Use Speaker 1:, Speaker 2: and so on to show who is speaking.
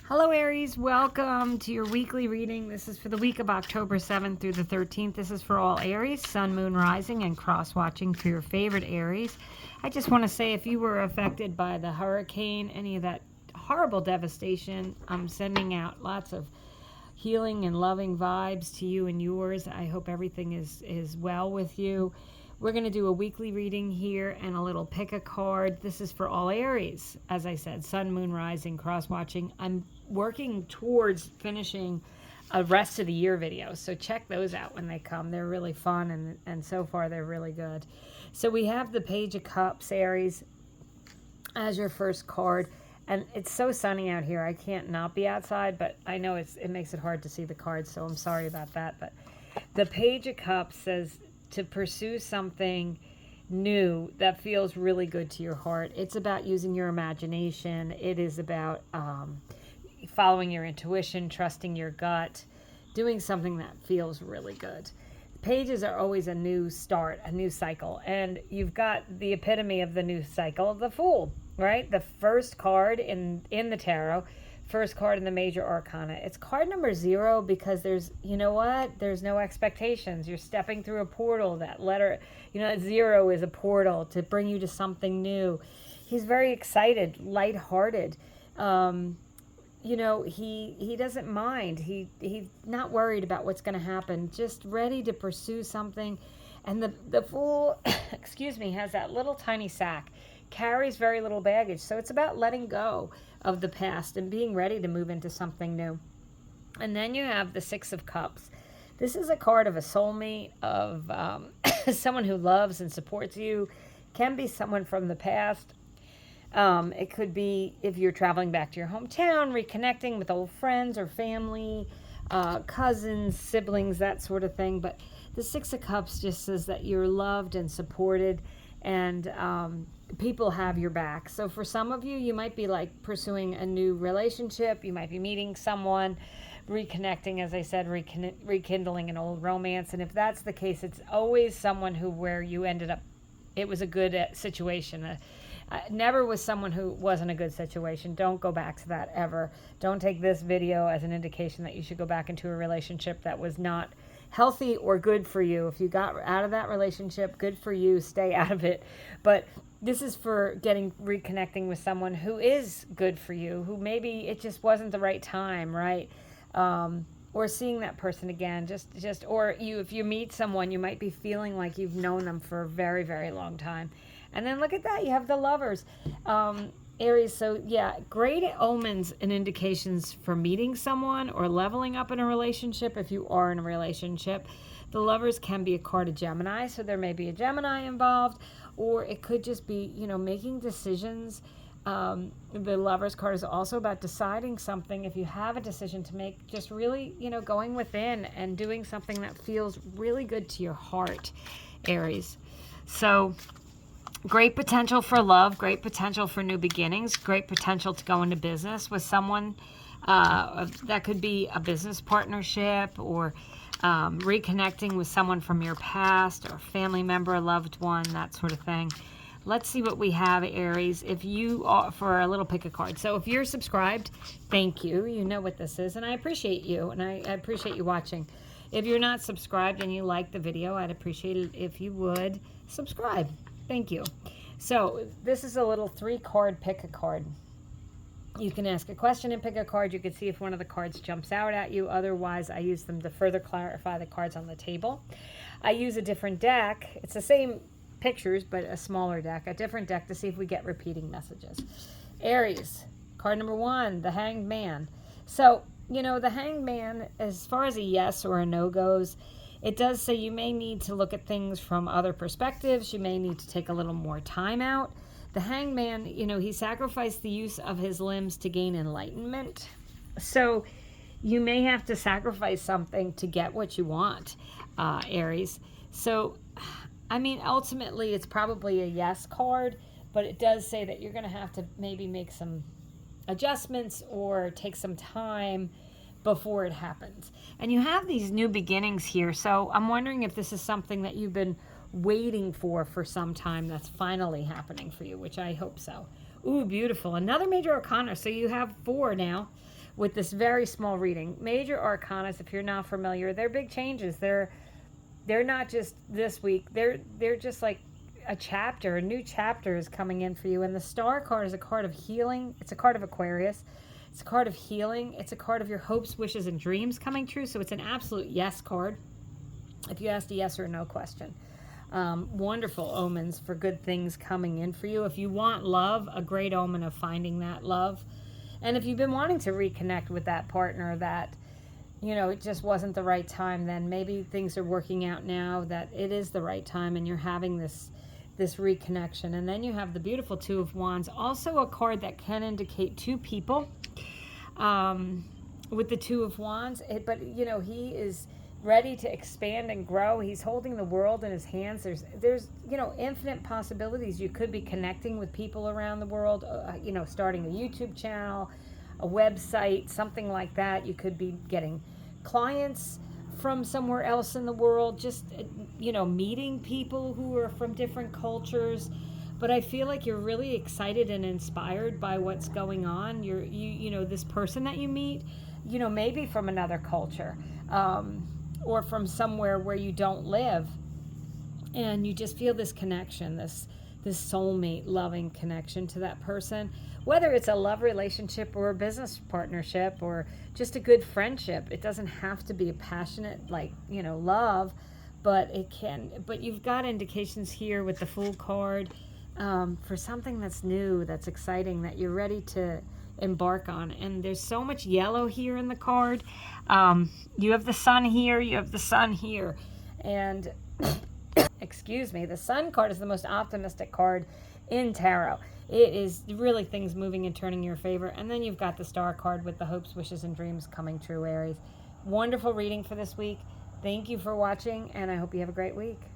Speaker 1: Hello Aries, welcome to your weekly reading. This is for the week of October 7th through the 13th. This is for all Aries, Sun, Moon, Rising, and cross-watching for your favorite Aries. I just want to say if you were affected by the hurricane, any of that horrible devastation, I'm sending out lots of healing and loving vibes to you and yours. I hope everything is well with you. We're going to do a weekly reading here and a little pick a card. This is for all Aries. As I said, Sun, Moon, Rising, cross-watching. I'm working towards finishing a rest of the year video, so check those out when they come. They're really fun, and so far they're really good. So we have the Page of Cups, Aries, as your first card. And it's so sunny out here. I can't not be outside, but I know it makes it hard to see the cards, so I'm sorry about that. But the Page of Cups says to pursue something new that feels really good to your heart. It's about using your imagination. It is about following your intuition, trusting your gut, doing something that feels really good. Pages are always a new start, a new cycle, and you've got the epitome of the new cycle, the Fool, right? The first card in the tarot, first card in the major arcana. It's card number 0 because there's, you know what? There's no expectations. You're stepping through a portal. That letter, 0 is a portal to bring you to something new. He's very excited, lighthearted. He doesn't mind. He's not worried about what's going to happen, just ready to pursue something. And the Fool, excuse me, has that little tiny sack, carries very little baggage. So it's about letting go of the past and being ready to move into something new. And then you have the Six of Cups. This is a card of a soulmate, of someone who loves and supports you. Can be someone from the past. It could be if you're traveling back to your hometown, reconnecting with old friends or family, cousins, siblings, that sort of thing. But the Six of Cups just says that you're loved and supported, and people have your back. So for some of you, you might be like pursuing a new relationship. You might be meeting someone, reconnecting, as I said, rekindling an old romance. And if that's the case, it's always someone where you ended up, it was a good situation. Never was someone who wasn't a good situation. Don't go back to that ever. Don't take this video as an indication that you should go back into a relationship that was not healthy or good for you. If you got out of that relationship, good for you. Stay out of it. But this is for reconnecting with someone who is good for you, who maybe it just wasn't the right time, right? Or seeing that person again, or if you meet someone, you might be feeling like you've known them for a very, very long time. And then look at that, you have the Lovers, Aries. So yeah, great omens and indications for meeting someone or leveling up in a relationship. If you are in a relationship, the Lovers can be a card of Gemini, so there may be a Gemini involved, or it could just be, making decisions. The Lovers card is also about deciding something. If you have a decision to make, just really, going within and doing something that feels really good to your heart, Aries. So great potential for love, great potential for new beginnings, great potential to go into business with someone. That could be a business partnership, or reconnecting with someone from your past, or family member, a loved one, that sort of thing. Let's see what we have, Aries. If you are, for a little pick a card. So if you're subscribed, thank you. You know what this is, and I appreciate you, and I appreciate you watching. If you're not subscribed and you like the video, I'd appreciate it if you would subscribe. Thank you. So this is a little 3-card pick a card. You can ask a question and pick a card. You can see if one of the cards jumps out at you. Otherwise, I use them to further clarify the cards on the table. I use a different deck. It's the same pictures, but a smaller deck, a different deck, to see if we get repeating messages. Aries, card number 1, the Hanged Man. So, the Hanged Man, as far as a yes or a no goes, it does say you may need to look at things from other perspectives. You may need to take a little more time out. The Hanged Man, he sacrificed the use of his limbs to gain enlightenment. So you may have to sacrifice something to get what you want, Aries. So, ultimately it's probably a yes card, but it does say that you're going to have to maybe make some adjustments or take some time before it happens. And you have these new beginnings here, so I'm wondering if this is something that you've been waiting for some time that's finally happening for you, which I hope so. Ooh, beautiful. Another major arcana. So you have 4 now. with this very small reading. Major arcanas, if you're not familiar, they're big changes. They're not just this week. They're just like a chapter, a new chapter is coming in for you. And the Star card is a card of healing. It's a card of Aquarius. It's a card of healing. It's a card of your hopes, wishes, and dreams coming true. So it's an absolute yes card if you asked a yes or a no question. Wonderful omens for good things coming in for you. If you want love, a great omen of finding that love. And if you've been wanting to reconnect with that partner that, you know, it just wasn't the right time, then maybe things are working out now that it is the right time and you're having this reconnection. And then you have the beautiful Two of Wands, also a card that can indicate two people with the Two of Wands. But, you know, he is ready to expand and grow. He's holding the world in his hands. There's you know, infinite possibilities. You could be connecting with people around the world, you know, starting a YouTube channel, a website, something like that. You could be getting clients from somewhere else in the world, just, you know, meeting people who are from different cultures. But I feel like you're really excited and inspired by what's going on. You know, this person that you meet, you know, maybe from another culture, or from somewhere where you don't live, and you just feel this connection, this soulmate loving connection to that person, whether it's a love relationship or a business partnership or just a good friendship. It doesn't have to be a passionate, like, you know, love, but it can. But you've got indications here with the Fool card for something that's new, that's exciting, that you're ready to embark on. And there's so much yellow here in the card. You have the Sun here, you have the Sun here, and excuse me, the Sun card is the most optimistic card in tarot. It is really things moving and turning in your favor. And then you've got the Star card with the hopes, wishes, and dreams coming true, Aries. Wonderful reading for this week. Thank you for watching, and I hope you have a great week.